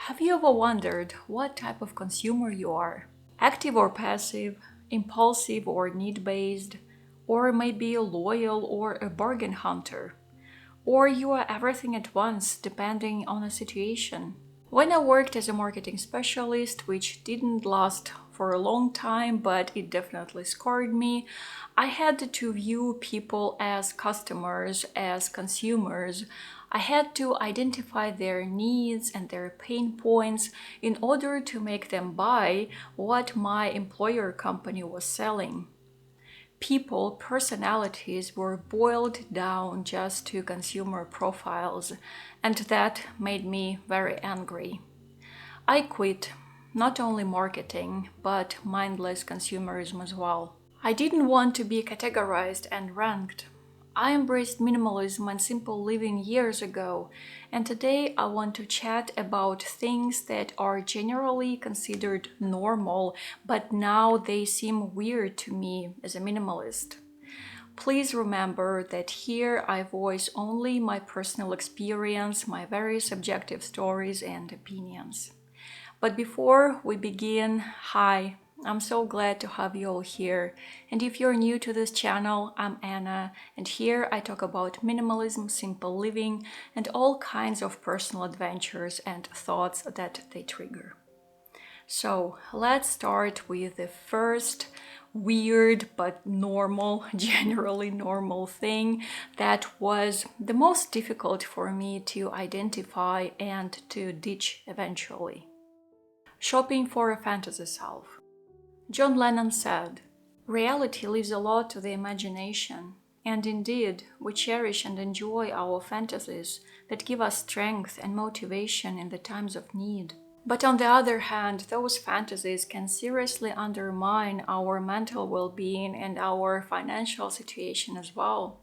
Have you ever wondered what type of consumer you are? Active or passive, impulsive or need-based, or maybe a loyal or a bargain hunter? Or you are everything at once, depending on a situation? When I worked as a marketing specialist, which didn't last for a long time, but it definitely scarred me, I had to view people as customers, as consumers. I had to identify their needs and their pain points in order to make them buy what my employer company was selling. People, personalities were boiled down just to consumer profiles, and that made me very angry. I quit not only marketing, but mindless consumerism as well. I didn't want to be categorized and ranked. I embraced minimalism and simple living years ago, and today I want to chat about things that are generally considered normal, but now they seem weird to me as a minimalist. Please remember that here I voice only my personal experience, my very subjective stories and opinions. But before we begin, hi, I'm so glad to have you all here. And if you're new to this channel, I'm Anna, and here I talk about minimalism, simple living, and all kinds of personal adventures and thoughts that they trigger. So let's start with the first weird but normal, generally normal thing that was the most difficult for me to identify and to ditch eventually. Shopping for a fantasy self. John Lennon said, "Reality leaves a lot to the imagination, and indeed, we cherish and enjoy our fantasies that give us strength and motivation in the times of need. But on the other hand, those fantasies can seriously undermine our mental well-being and our financial situation as well.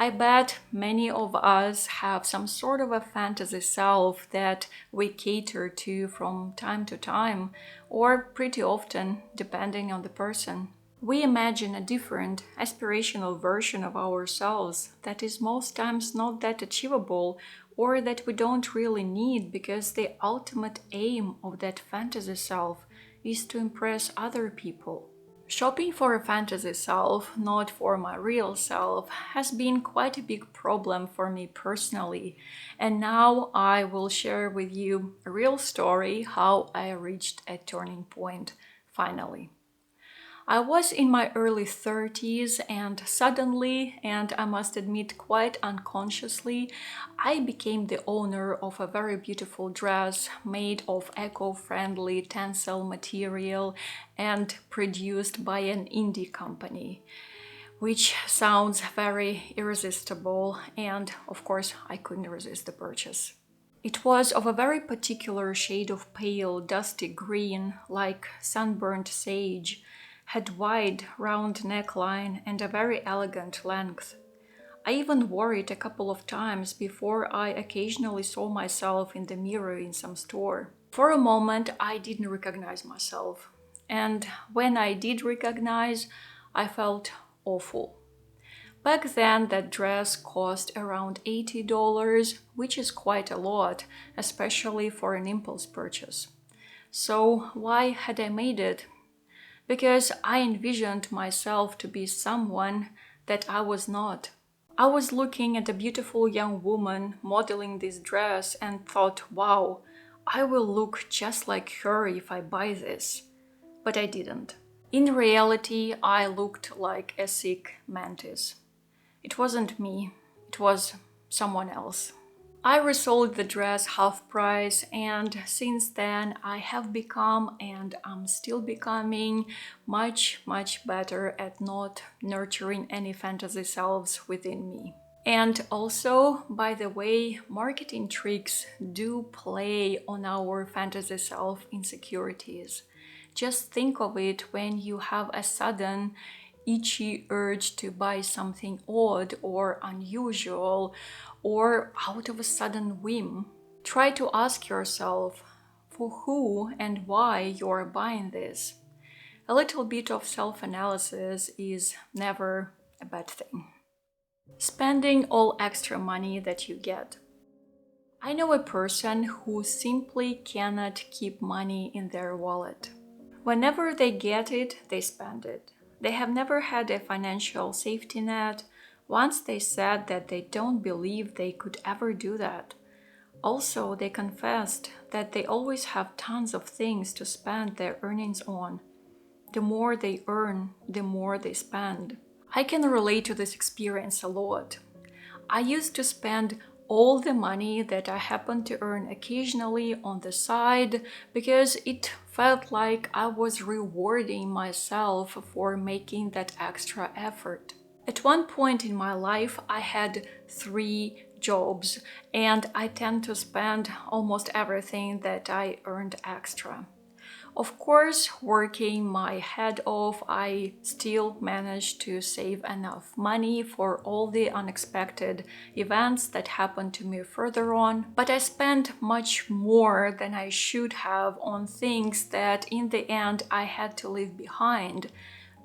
I bet many of us have some sort of a fantasy self that we cater to from time to time, or pretty often, depending on the person. We imagine a different, aspirational version of ourselves that is most times not that achievable or that we don't really need because the ultimate aim of that fantasy self is to impress other people. Shopping for a fantasy self, not for my real self, has been quite a big problem for me personally, and now I will share with you a real story how I reached a turning point finally. I was in my early 30s and suddenly, and I must admit quite unconsciously, I became the owner of a very beautiful dress made of eco-friendly tencel material and produced by an indie company, which sounds very irresistible, and of course I couldn't resist the purchase. It was of a very particular shade of pale, dusty green, like sunburnt sage, had wide, round neckline and a very elegant length. I even wore it a couple of times before I occasionally saw myself in the mirror in some store. For a moment, I didn't recognize myself. And when I did recognize, I felt awful. Back then, that dress cost around $80, which is quite a lot, especially for an impulse purchase. So why had I made it? Because I envisioned myself to be someone that I was not. I was looking at a beautiful young woman modeling this dress and thought, wow, I will look just like her if I buy this. But I didn't. In reality, I looked like a sick mantis. It wasn't me, it was someone else. I resold the dress half price, and since then I have become, and I'm still becoming, much better at not nurturing any fantasy selves within me. And also, by the way, marketing tricks do play on our fantasy self insecurities. Just think of it when you have a sudden itchy urge to buy something odd or unusual or out of a sudden whim. Try to ask yourself for who and why you're buying this. A little bit of self-analysis is never a bad thing. Spending all extra money that you get. I know a person who simply cannot keep money in their wallet. Whenever they get it, they spend it. They have never had a financial safety net. Once they said that they don't believe they could ever do that. Also, they confessed that they always have tons of things to spend their earnings on. The more they earn, the more they spend. I can relate to this experience a lot. I used to spend all the money that I happened to earn occasionally on the side because it felt like I was rewarding myself for making that extra effort. At one point in my life, I had 3 jobs, and I tend to spend almost everything that I earned extra. Of course, working my head off, I still managed to save enough money for all the unexpected events that happened to me further on, but I spent much more than I should have on things that in the end I had to leave behind.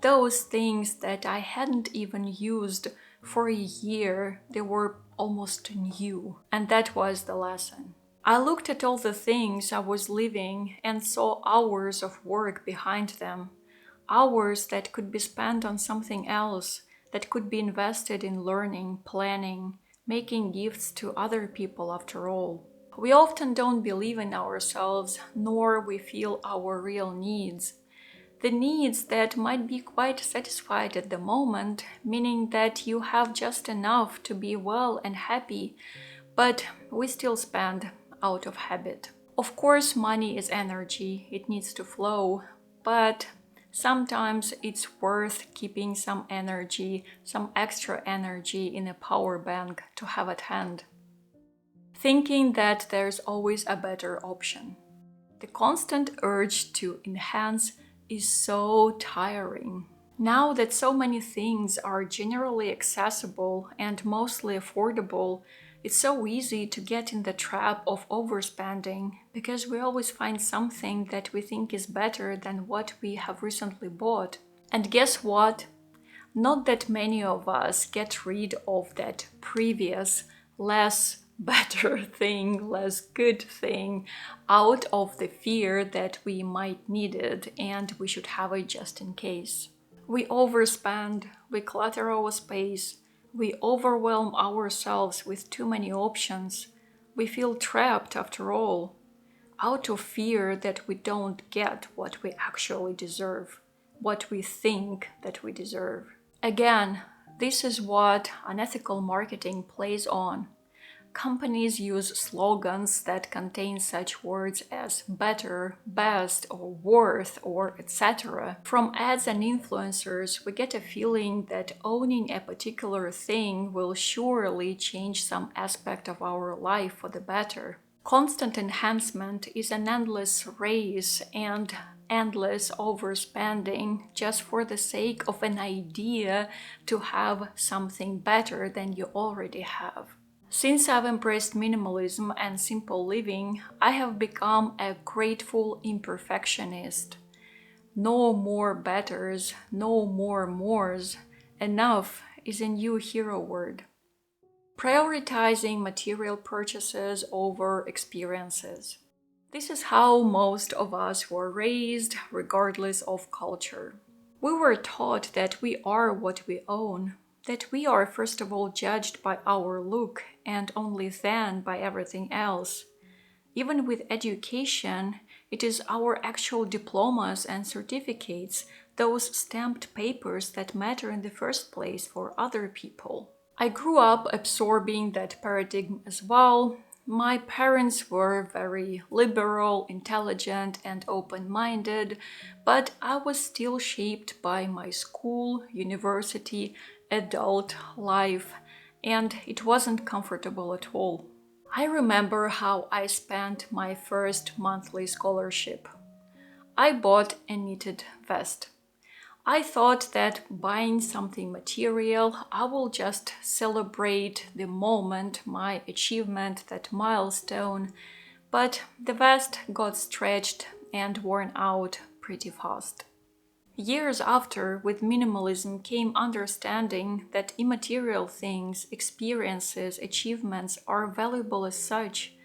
Those things that I hadn't even used for a year, they were almost new. And that was the lesson. I looked at all the things I was leaving and saw hours of work behind them. Hours that could be spent on something else, that could be invested in learning, planning, making gifts to other people after all. We often don't believe in ourselves, nor we feel our real needs. The needs that might be quite satisfied at the moment, meaning that you have just enough to be well and happy, but we still spend out of habit. Of course, money is energy, it needs to flow, but sometimes it's worth keeping some energy, some extra energy in a power bank to have at hand, thinking that there's always a better option. The constant urge to enhance is so tiring. Now that so many things are generally accessible and mostly affordable, it's so easy to get in the trap of overspending because we always find something that we think is better than what we have recently bought. And guess what? Not that many of us get rid of that previous, less better thing, less good thing, out of the fear that we might need it and we should have it just in case. We overspend, we clutter our space, we overwhelm ourselves with too many options. We feel trapped after all, out of fear that we don't get what we actually deserve, what we think that we deserve. Again, this is what unethical marketing plays on. Companies use slogans that contain such words as better, best, or worth, or etc. From ads and influencers, we get a feeling that owning a particular thing will surely change some aspect of our life for the better. Constant enhancement is an endless race and endless overspending just for the sake of an idea to have something better than you already have. Since I've embraced minimalism and simple living, I have become a grateful imperfectionist. No more betters, no more mores. Enough is a new hero word. Prioritizing material purchases over experiences. This is how most of us were raised, regardless of culture. We were taught that we are what we own, that we are first of all judged by our look and only then by everything else. Even with education, it is our actual diplomas and certificates, those stamped papers that matter in the first place for other people. I grew up absorbing that paradigm as well. My parents were very liberal, intelligent, and open-minded, but I was still shaped by my school, university, adult life, and it wasn't comfortable at all. I remember how I spent my first monthly scholarship. I bought a knitted vest. I thought that buying something material, I will just celebrate the moment, my achievement, that milestone, but the vest got stretched and worn out pretty fast. Years after, with minimalism came understanding that immaterial things, experiences, achievements are valuable as such,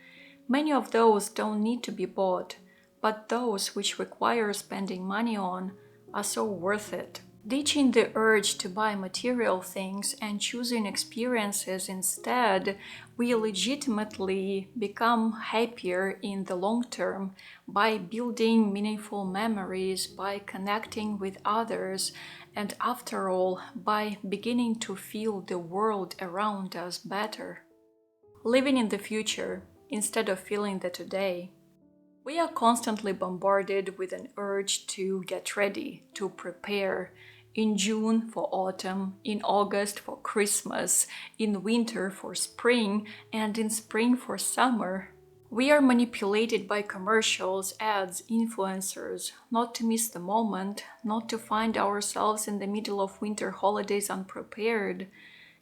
Many of those don't need to be bought, but those which require spending money on are so worth it. Ditching the urge to buy material things and choosing experiences instead, we legitimately become happier in the long term by building meaningful memories, by connecting with others, and after all, by beginning to feel the world around us better. Living in the future instead of feeling the today. We are constantly bombarded with an urge to get ready, to prepare, in June for autumn, in August for Christmas, in winter for spring, and in spring for summer. We are manipulated by commercials, ads, influencers, not to miss the moment, not to find ourselves in the middle of winter holidays unprepared,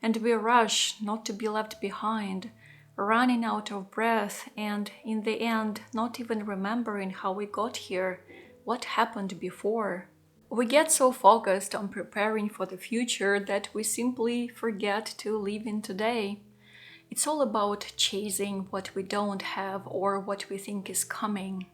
and we rush not to be left behind, running out of breath and, in the end, not even remembering how we got here, what happened before. We get so focused on preparing for the future that we simply forget to live in today. It's all about chasing what we don't have or what we think is coming.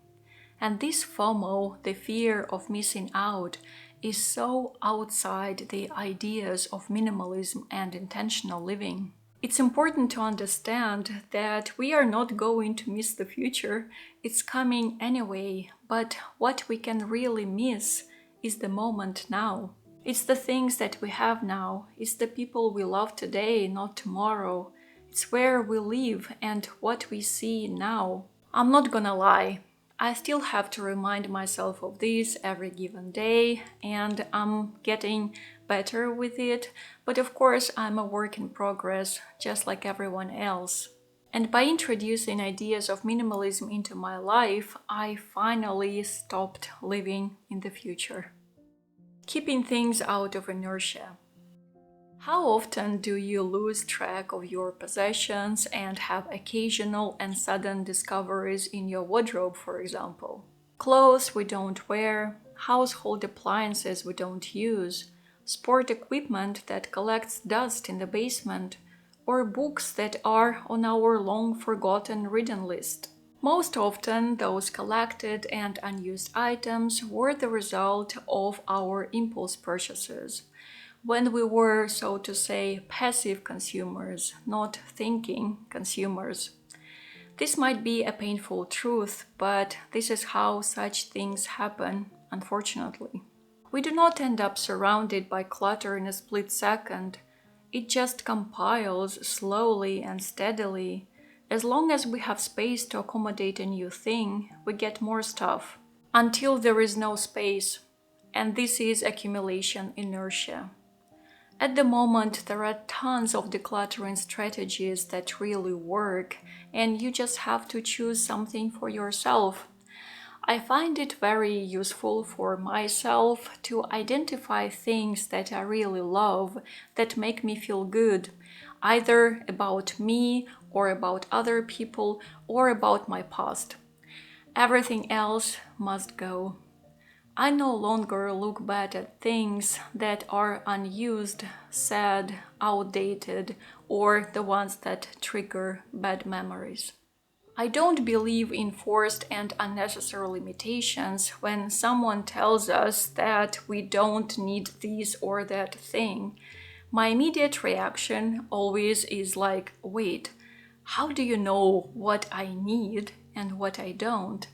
And this FOMO, the fear of missing out, is so outside the ideas of minimalism and intentional living. It's important to understand that we are not going to miss the future. It's coming anyway, but what we can really miss is the moment now. It's the things that we have now. It's the people we love today, not tomorrow. It's where we live and what we see now. I'm not gonna lie. I still have to remind myself of this every given day, and I'm getting better with it. But of course, I'm a work in progress, just like everyone else. And by introducing ideas of minimalism into my life, I finally stopped living in the future. Keeping things out of inertia. How often do you lose track of your possessions and have occasional and sudden discoveries in your wardrobe, for example? Clothes we don't wear, household appliances we don't use, sport equipment that collects dust in the basement, or books that are on our long-forgotten reading list. Most often, those collected and unused items were the result of our impulse purchases, when we were, so to say, passive consumers, not thinking consumers. This might be a painful truth, but this is how such things happen, unfortunately. We do not end up surrounded by clutter in a split second. It just compiles slowly and steadily. As long as we have space to accommodate a new thing, we get more stuff. Until there is no space. And this is accumulation inertia. At the moment, there are tons of decluttering strategies that really work, and you just have to choose something for yourself. I find it very useful for myself to identify things that I really love, that make me feel good, either about me or about other people or about my past. Everything else must go. I no longer look bad at things that are unused, sad, outdated, or the ones that trigger bad memories. I don't believe in forced and unnecessary limitations when someone tells us that we don't need this or that thing. My immediate reaction always is like, wait, how do you know what I need and what I don't?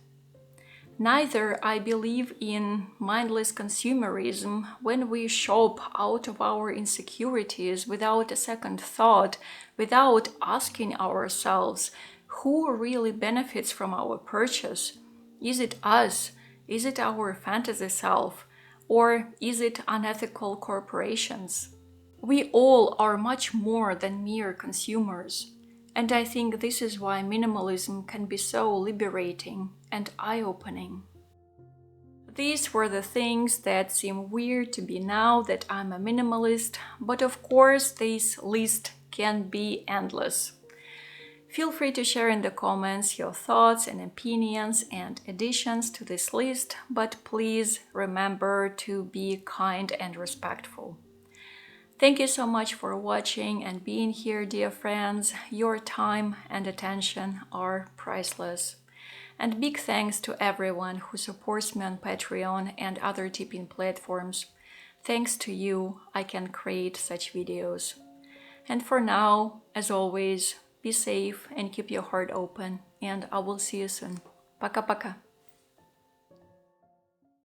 Neither I believe in mindless consumerism when we shop out of our insecurities without a second thought, without asking ourselves who really benefits from our purchase. Is it us? Is it our fantasy self? Or is it unethical corporations? We all are much more than mere consumers. And I think this is why minimalism can be so liberating and eye-opening. These were the things that seem weird to me now that I'm a minimalist, but of course this list can be endless. Feel free to share in the comments your thoughts and opinions and additions to this list, but please remember to be kind and respectful. Thank you so much for watching and being here, dear friends. Your time and attention are priceless. And big thanks to everyone who supports me on Patreon and other tipping platforms. Thanks to you, I can create such videos. And for now, as always, be safe and keep your heart open. And I will see you soon. Пока-пока.